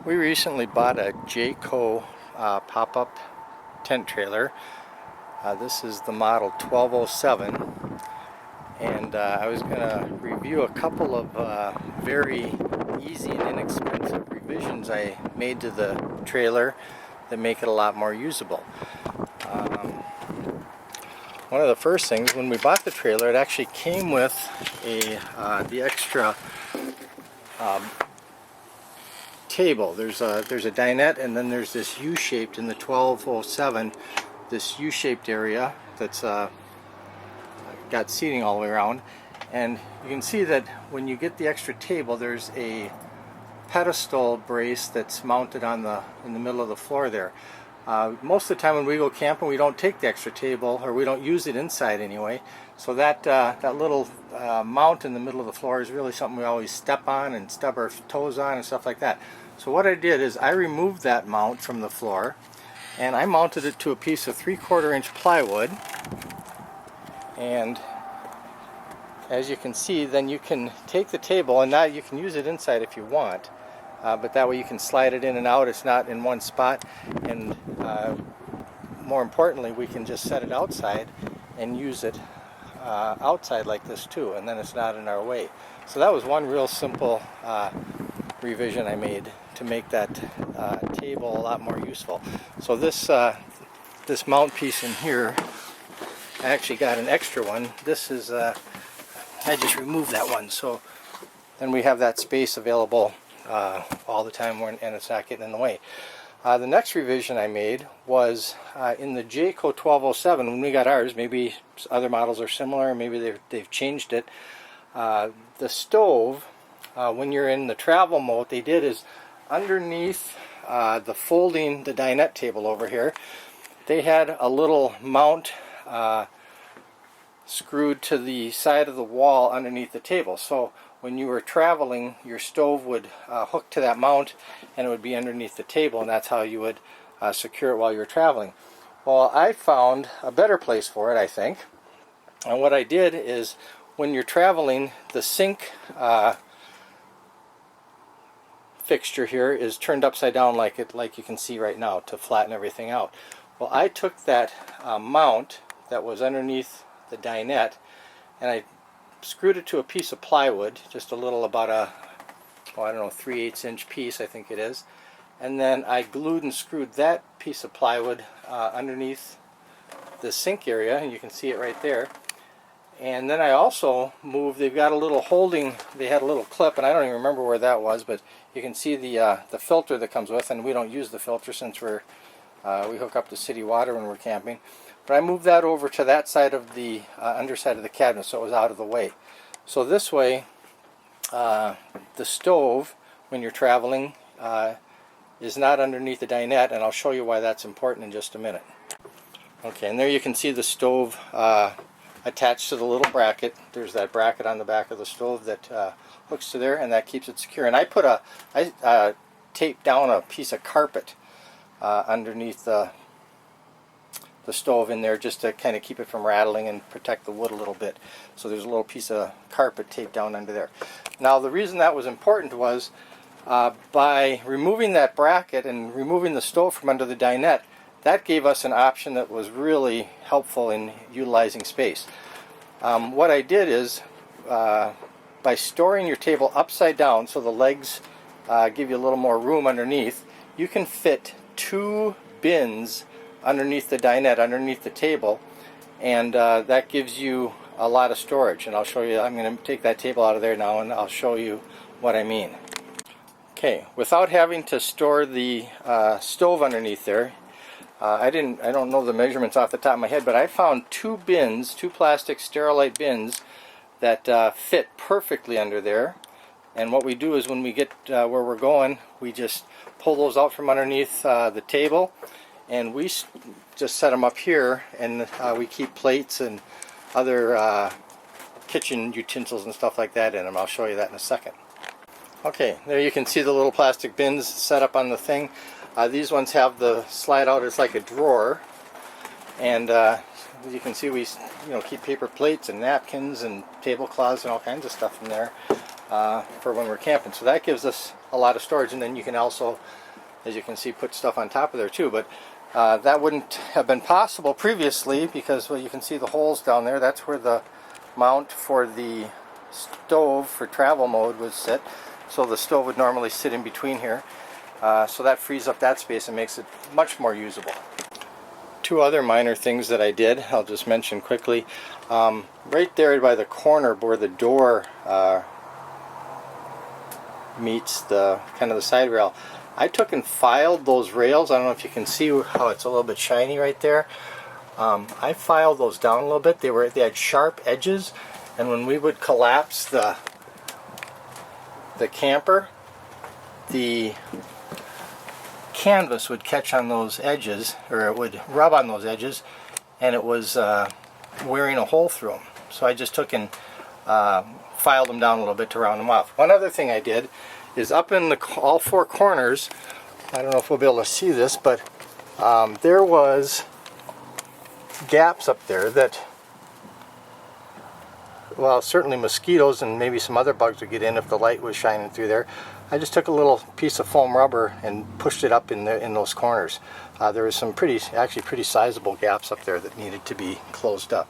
We recently bought a Jayco pop-up tent trailer. This is the model 1207, and I was going to review a couple of very easy and inexpensive revisions I made to the trailer that make it a lot more usable. One of the first things, when we bought the trailer, it actually came with the extra table. There's a dinette, and then there's this U-shaped in the 1207, this U-shaped area that's got seating all the way around, and you can see that when you get the extra table, there's a pedestal brace that's mounted on in the middle of the floor there. Most of the time when we go camping, we don't take the extra table, or we don't use it inside anyway. So that little mount in the middle of the floor is really something we always step on and stub our toes on and stuff like that. So what I did is I removed that mount from the floor, and I mounted it to a piece of 3/4 inch plywood. And as you can see, then you can take the table, and now you can use it inside if you want. But that way you can slide it in and out. It's not in one spot, and more importantly, we can just set it outside and use it outside like this too, and then it's not in our way. So that was one real simple revision I made to make that table a lot more useful. So this mount piece in here, I actually got an extra one. This is I just removed that one, so then we have that space available all the time, and it's not getting in the way. The next revision I made was in the Jayco 1207. When we got ours, maybe other models are similar, maybe they've changed it. The stove, when you're in the travel mode, what they did is underneath the dinette table over here, they had a little mount screwed to the side of the wall underneath the table. So when you were traveling, your stove would hook to that mount, and it would be underneath the table, and that's how you would secure it while you were traveling. Well, I found a better place for it, I think. And what I did is, when you're traveling, the sink fixture here is turned upside down like you can see right now, to flatten everything out. Well, I took that mount that was underneath the dinette, and I screwed it to a piece of plywood, just a little, about a, I don't know, 3/8 inch piece, I think it is. And then I glued and screwed that piece of plywood underneath the sink area, and you can see it right there. And then I also moved, they've got a little holding, they had a little clip, and I don't even remember where that was, but you can see the filter that comes with, and we don't use the filter since we hook up to city water when we're camping. But I moved that over to that side of the underside of the cabinet, so it was out of the way. So this way, the stove, when you're traveling, is not underneath the dinette, and I'll show you why that's important in just a minute. Okay, and there you can see the stove attached to the little bracket. There's that bracket on the back of the stove that hooks to there, and that keeps it secure. And I taped down a piece of carpet underneath the stove in there, just to kind of keep it from rattling and protect the wood a little bit. So there's a little piece of carpet taped down under there. Now, the reason that was important was by removing that bracket and removing the stove from under the dinette, that gave us an option that was really helpful in utilizing space. What I did is, by storing your table upside down so the legs give you a little more room underneath, you can fit 2 bins underneath the dinette, underneath the table, and that gives you a lot of storage. And I'll show you, I'm going to take that table out of there now, and I'll show you what I mean. Okay, without having to store the stove underneath there, I don't know the measurements off the top of my head, but I found 2 bins, 2 plastic Sterilite bins that fit perfectly under there. And what we do is, when we get where we're going, we just pull those out from underneath the table, and we just set them up here, and we keep plates and other kitchen utensils and stuff like that in them. I'll show you that in a second. Okay, there you can see the little plastic bins set up on the thing. These ones have the slide out, it's like a drawer, and as you can see, we keep paper plates and napkins and tablecloths and all kinds of stuff in there. for when we're camping. So that gives us a lot of storage, and then you can also, as you can see, put stuff on top of there too. But that wouldn't have been possible previously because, well, you can see the holes down there. That's where the mount for the stove for travel mode would sit. So the stove would normally sit in between here. So that frees up that space and makes it much more usable. Two other minor things that I did, I'll just mention quickly. Right there by the corner where the door meets the kind of the side rail, I took and filed those rails. I don't know if you can see how it's a little bit shiny right there. I filed those down a little bit. They had sharp edges, and when we would collapse the camper, the canvas would catch on those edges, or it would rub on those edges, and it was wearing a hole through them. So I just took and filed them down a little bit to round them off. One other thing I did is up in all four corners, I don't know if we'll be able to see this, but there was gaps up there that, well, certainly mosquitoes and maybe some other bugs would get in if the light was shining through there. I just took a little piece of foam rubber and pushed it up in those corners. There was some actually pretty sizable gaps up there that needed to be closed up.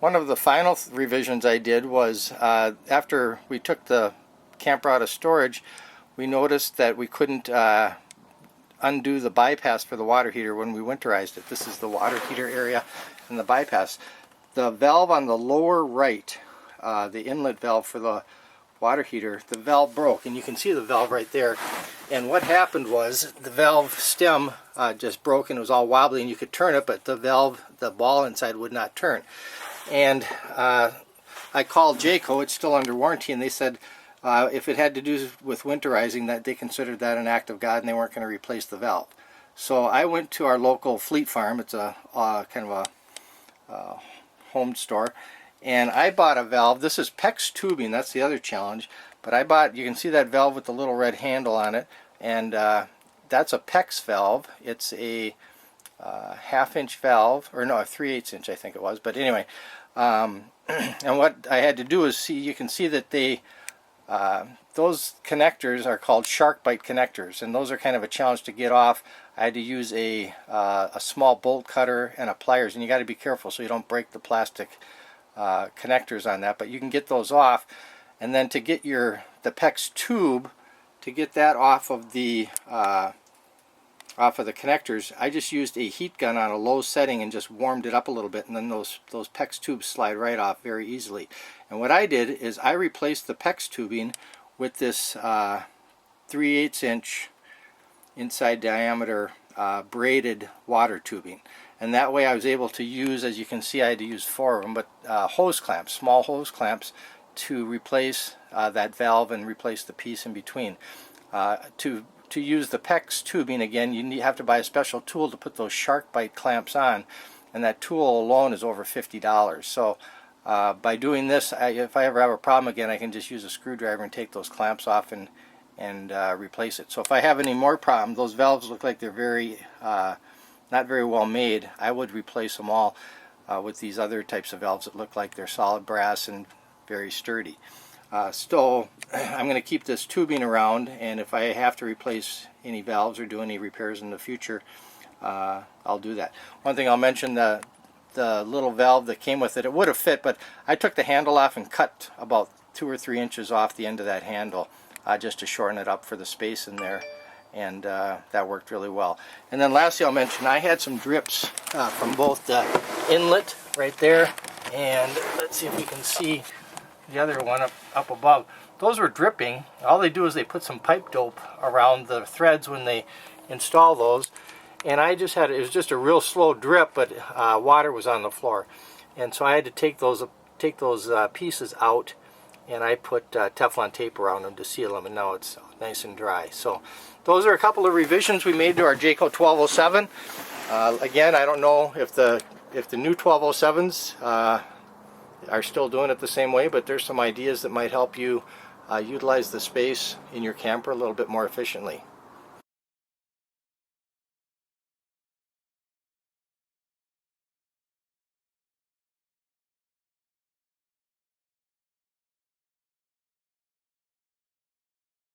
One of the final revisions I did was after we took the camper out of storage, we noticed that we couldn't undo the bypass for the water heater when we winterized it. This is the water heater area and the bypass. The valve on the lower right, the inlet valve for the water heater, the valve broke, and you can see the valve right there. And what happened was the valve stem just broke, and it was all wobbly, and you could turn it, but the valve, the ball inside, would not turn. And I called Jayco, it's still under warranty, and they said if it had to do with winterizing, that they considered that an act of God and they weren't going to replace the valve. So I went to our local Fleet Farm. It's a kind of a home store, and I bought a valve. This is PEX tubing, that's the other challenge, but I bought, you can see that valve with the little red handle on it, and that's a PEX valve. It's a half-inch valve, or no, a 3/8 inch I think it was, but anyway, and what I had to do is see, you can see that those connectors are called shark bite connectors, and those are kind of a challenge to get off. I had to use a small bolt cutter and a pliers, and you got to be careful so you don't break the plastic connectors on that, but you can get those off. And then to get the PEX tube, to get that off of the connectors, I just used a heat gun on a low setting and just warmed it up a little bit, and then those PEX tubes slide right off very easily. And what I did is I replaced the PEX tubing with this 3/8 inch inside diameter braided water tubing, and that way I was able to use, as you can see, I had to use 4 of them, but hose clamps, small hose clamps, to replace that valve and replace the piece in between. To use the PEX tubing, again, you have to buy a special tool to put those shark bite clamps on, and that tool alone is over $50. So by doing this, if I ever have a problem again, I can just use a screwdriver and take those clamps off and replace it. So if I have any more problems, those valves look like they're not very well made, I would replace them all with these other types of valves that look like they're solid brass and very sturdy. So I'm going to keep this tubing around, and if I have to replace any valves or do any repairs in the future, I'll do that. One thing I'll mention, the little valve that came with it, it would have fit, but I took the handle off and cut about 2 or 3 inches off the end of that handle just to shorten it up for the space in there, and that worked really well. And then lastly I'll mention, I had some drips from both the inlet right there, and let's see if we can see the other one up above. Those were dripping. All they do is they put some pipe dope around the threads when they install those, and I just had, it was just a real slow drip, but water was on the floor, and so I had to take those pieces out, and I put Teflon tape around them to seal them, and now it's nice and dry. So those are a couple of revisions we made to our Jayco 1207. Again, I don't know if the new 1207s are still doing it the same way, but there's some ideas that might help you utilize the space in your camper a little bit more efficiently.